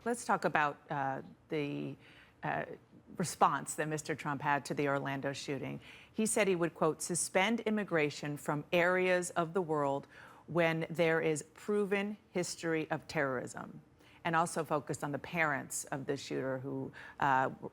Let's talk about the response that Mr. Trump had to the Orlando shooting. He said he would, quote, suspend immigration from areas of the world when there is proven history of terrorism, and also focused on the parents of the shooter who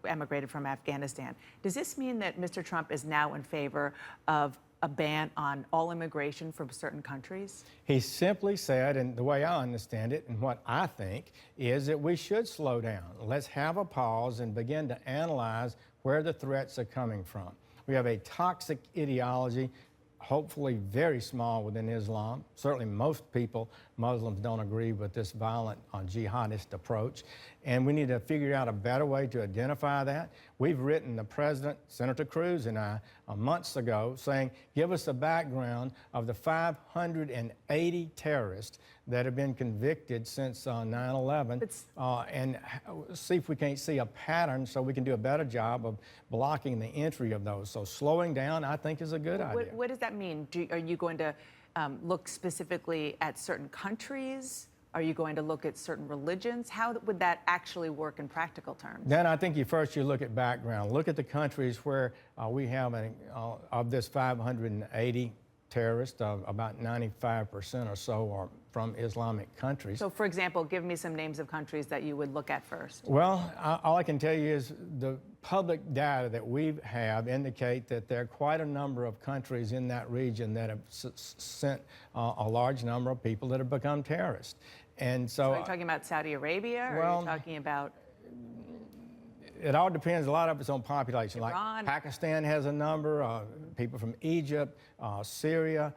emigrated from Afghanistan. Does this mean that Mr. Trump is now in favor of a ban on all immigration from certain countries? He simply said, and the way I understand it and what I think, is that we should slow down. Let's have a pause and begin to analyze where the threats are coming from. We have a toxic ideology, hopefully very small within Islam. Certainly most people, Muslims, don't agree with this violent jihadist approach. And we need to figure out a better way to identify that. We've written the President, Senator Cruz and I, months ago saying, give us a background of the 580 terrorists that have been convicted since 9/11 and see if we can't see a pattern so we can do a better job of blocking the entry of those. So slowing down, I think, is a good idea. What does that mean? Are you going to look specifically at certain countries? Are you going to look at certain religions? How would that actually work in practical terms? Then I think you look at background. Look at the countries where we have, of this 580 terrorists, about 95% or so are from Islamic countries. So, for example, give me some names of countries that you would look at first. Well, all I can tell you is the public data that we have indicate that there are quite a number of countries in that region that have sent a large number of people that have become terrorists. And so are you talking about Saudi Arabia, or are you talking about? It all depends. A lot of it's on population. Iran. Like Pakistan has a number, people from Egypt, Syria,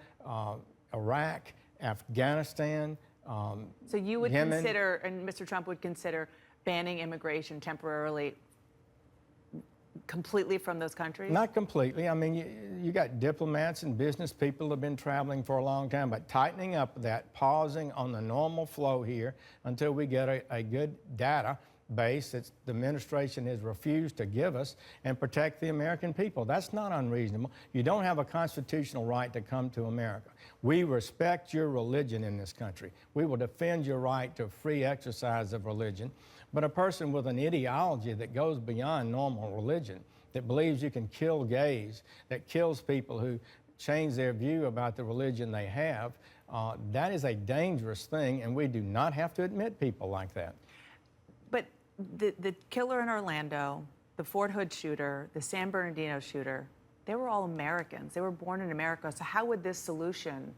Iraq, Afghanistan, So you would Yemen. consider, and Mr. Trump would consider, banning immigration temporarily completely from those countries? Not completely. I mean, you got diplomats and business people who have been traveling for a long time, but tightening up that, pausing on the normal flow here until we get a good data base that the administration has refused to give us and protect the American people. That's not unreasonable. You don't have a constitutional right to come to America. We respect your religion in this country. We will defend your right to free exercise of religion. But a person with an ideology that goes beyond normal religion, that believes you can kill gays, that kills people who change their view about the religion they have, that is a dangerous thing, and we do not have to admit people like that. But the killer in Orlando, the Fort Hood shooter, the San Bernardino shooter, they were all Americans. They were born in America. So how would this solution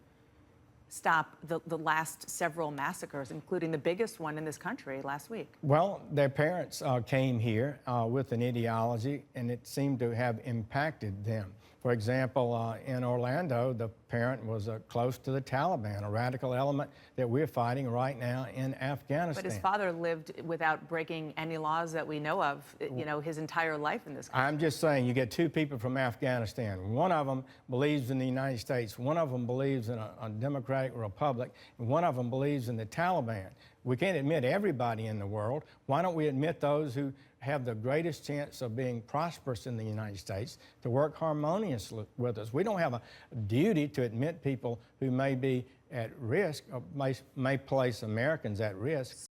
stop the last several massacres, including the biggest one in this country last week? Well, their parents came here with an ideology, and it seemed to have impacted them. For example, in Orlando, the parent was close to the Taliban, a radical element that we're fighting right now in Afghanistan. But his father lived without breaking any laws that we know of, you know, his entire life in this country. I'm just saying, you get two people from Afghanistan. One of them believes in the United States. One of them believes in a democratic republic. And one of them believes in the Taliban. We can't admit everybody in the world. Why don't we admit those who have the greatest chance of being prosperous in the United States to work harmoniously with us? We don't have a duty to admit people who may be at risk or may place Americans at risk.